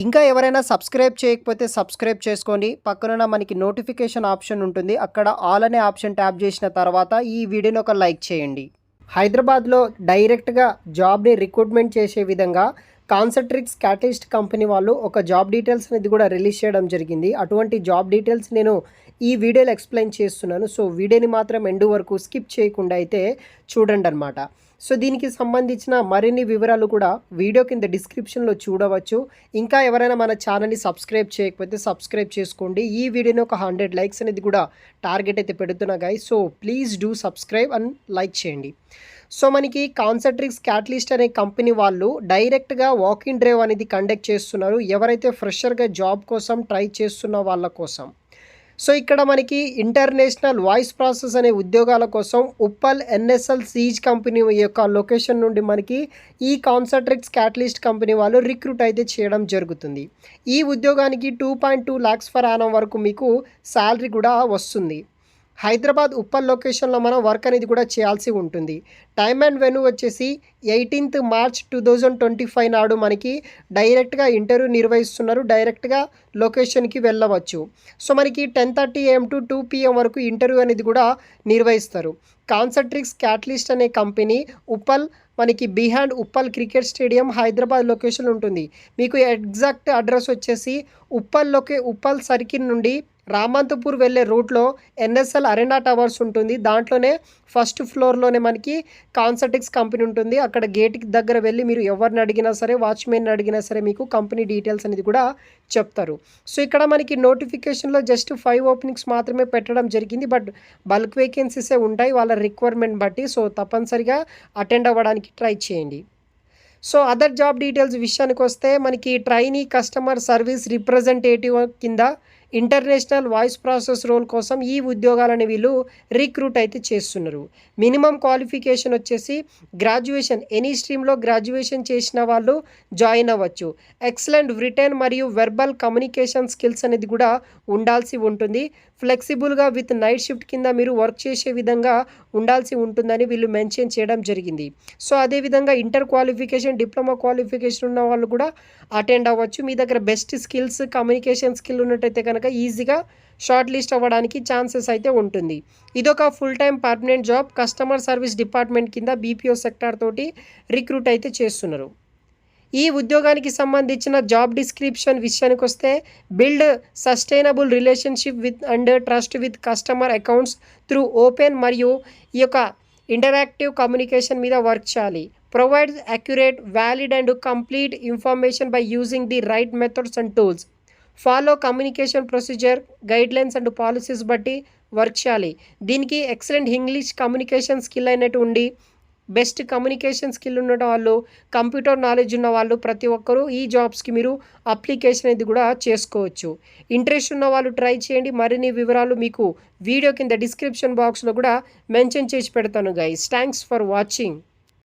ఇంకా ఎవరైనా సబ్స్క్రైబ్ చేయకపోతే సబ్స్క్రైబ్ చేసుకోండి. పక్కనున్న మనకి నోటిఫికేషన్ ఆప్షన్ ఉంటుంది. అక్కడ ఆల్ అనే ఆప్షన్ ట్యాప్ చేసిన తర్వాత ఈ వీడియోని ఒక లైక్ చేయండి. హైదరాబాద్లో డైరెక్ట్గా జాబ్ని రిక్రూట్మెంట్ చేసే విధంగా కాన్సెంట్రిక్స్ క్యాటలిస్ట్ కంపెనీ వాళ్ళు ఒక జాబ్ డీటెయిల్స్ అనేది కూడా రిలీజ్ చేయడం జరిగింది. అటువంటి జాబ్ డీటెయిల్స్ నేను ఈ వీడియోలో ఎక్స్ప్లెయిన్ చేస్తున్నాను. సో వీడియోని మాత్రం ఎండ్ వరకు స్కిప్ చేయకుండా అయితే చూడండి అనమాట. సో దీనికి సంబంధించిన మరిన్ని వివరాలు కూడా వీడియో కింద డిస్క్రిప్షన్లో చూడవచ్చు. ఇంకా ఎవరైనా మన ఛానల్ని సబ్స్క్రైబ్ చేయకపోతే సబ్స్క్రైబ్ చేసుకోండి. ఈ వీడియోని ఒక 100 లైక్స్ అనేది కూడా టార్గెట్ అయితే పెడుతున్నా guys. So please do subscribe and like చేయండి. సో మనకి కాన్సెంట్రిక్స్ క్యాటలిస్ట్ అనే కంపెనీ వాళ్ళు డైరెక్ట్గా వాకింగ్ డ్రైవ్ అనేది కండక్ట్ చేస్తున్నారు. ఎవరైతే ఫ్రెషర్గా జాబ్ కోసం ట్రై చేస్తున్న వాళ్ళ కోసం. సో ఇక్కడ మనకి ఇంటర్నేషనల్ వాయిస్ ప్రాసెస్ అనే ఉద్యోగాల కోసం ఉప్పల్ ఎన్ఎస్ఎల్ సీజ్ కంపెనీ యొక్క లొకేషన్ నుండి మనకి ఈ కాన్సెంట్రిక్స్ క్యాటలిస్ట్ కంపెనీ వాళ్ళు రిక్రూట్ అయితే చేయడం జరుగుతుంది. ఈ ఉద్యోగానికి 2.2 lakhs per annum వరకు మీకు శాలరీ కూడా వస్తుంది. హైదరాబాద్ ఉప్పల్ లొకేషన్లో మనం వర్క్ అనేది కూడా చేయాల్సి ఉంటుంది. టైమ్ అండ్ వెన్యూ వచ్చేసి 18th March 2025 నాడు మనకి డైరెక్ట్గా ఇంటర్వ్యూ నిర్వహిస్తున్నారు. డైరెక్ట్గా లొకేషన్కి వెళ్ళవచ్చు. సో మనకి 10:30 AM to 2 PM వరకు ఇంటర్వ్యూ అనేది కూడా నిర్వహిస్తారు. కాన్సెంట్రిక్స్ క్యాటలిస్ట్ అనే కంపెనీ ఉప్పల్ మనకి behind Uppal cricket stadium Hyderabad location ఉంటుంది. మీకు ఎగ్జాక్ట్ అడ్రస్ వచ్చేసి ఉప్పల్ సర్కిల్ నుండి రామంతపూర్ వెళ్ళే రూట్లో ఎన్ఎస్ఎల్ అరెనా టవర్స్ ఉంటుంది. దాంట్లోనే ఫస్ట్ ఫ్లోర్లోనే మనకి కాన్సెంట్రిక్స్ కంపెనీ ఉంటుంది. అక్కడ గేట్కి దగ్గర వెళ్ళి మీరు ఎవరిని అడిగినా సరే, వాచ్మెన్ని అడిగినా సరే మీకు కంపెనీ డీటెయిల్స్ అనేది కూడా చెప్తారు. సో ఇక్కడ మనకి నోటిఫికేషన్లో జస్ట్ 5 openings మాత్రమే పెట్టడం జరిగింది. బట్ బల్క్ వేకెన్సీసే ఉంటాయి వాళ్ళ రిక్వైర్మెంట్ బట్టి. సో తప్పనిసరిగా అటెండ్ అవ్వడానికి ట్రై చేయండి. సో అదర్ జాబ్ డీటెయిల్స్ విషయానికి వస్తే మనకి ట్రైనీ కస్టమర్ సర్వీస్ రిప్రజెంటేటివ్ కింద ఇంటర్నేషనల్ వాయిస్ ప్రాసెస్ రోల్ కోసం ఈ ఉద్యోగాలని వీళ్ళు రిక్రూట్ అయితే చేస్తున్నారు. మినిమం క్వాలిఫికేషన్ వచ్చేసి గ్రాడ్యుయేషన్, ఎనీ స్ట్రీమ్లో గ్రాడ్యుయేషన్ చేసిన వాళ్ళు జాయిన్ అవ్వచ్చు. ఎక్సలెంట్ రిటర్న్ మరియు వెర్బల్ కమ్యూనికేషన్ స్కిల్స్ అనేది కూడా ఉండాల్సి ఉంటుంది. ఫ్లెక్సిబుల్గా విత్ నైట్ షిఫ్ట్ కింద మీరు వర్క్ చేసే విధంగా ఉండాల్సి ఉంటుందని వీళ్ళు మెన్షన్ చేయడం జరిగింది. సో అదేవిధంగా ఇంటర్ క్వాలిఫికేషన్, డిప్లొమా క్వాలిఫికేషన్ ఉన్న వాళ్ళు కూడా అటెండ్ అవ్వచ్చు. మీ దగ్గర బెస్ట్ స్కిల్స్, కమ్యూనికేషన్ స్కిల్ ఉన్నట్టయితే కనుక ఈజీగా షార్ట్ లిస్ట్ అవ్వడానికి ఛాన్సెస్ అయితే ఉంటుంది. ఇదొక full time permanent job. Customer service department కింద బీపీఓ సెక్టార్ తోటి రిక్రూట్ అయితే చేస్తున్నారు. ఈ ఉద్యోగానికి సంబంధించిన జాబ్ డిస్క్రిప్షన్ విషయానికి వస్తే build sustainable relationship with and trust with customer accounts through open మరియు ఈ యొక్క ఇంటరాక్టివ్ కమ్యూనికేషన్ మీద వర్క్ చేయాలి. Provide accurate, valid and complete information by using the write methods and tools. Follow communication procedure, guidelines and policies బట్టి work చేయాలి. దీనికి excellent English communication skill అయినట్టు ఉండి, బెస్ట్ కమ్యూనికేషన్ స్కిల్ ఉన్న వాళ్ళు, కంప్యూటర్ నాలెడ్జ్ ఉన్న వాళ్ళు ప్రతి ఒక్కరూ ఈ జాబ్స్కి మీరు అప్లికేషన్ అనేది కూడా చేసుకోవచ్చు. ఇంట్రెస్ట్ ఉన్న వాళ్ళు ట్రై చేయండి. మరిన్ని వివరాలు మీకు వీడియో కింద డిస్క్రిప్షన్ బాక్స్లో కూడా మెన్షన్ చేసి పెడతాను గైస్. Thanks for watching.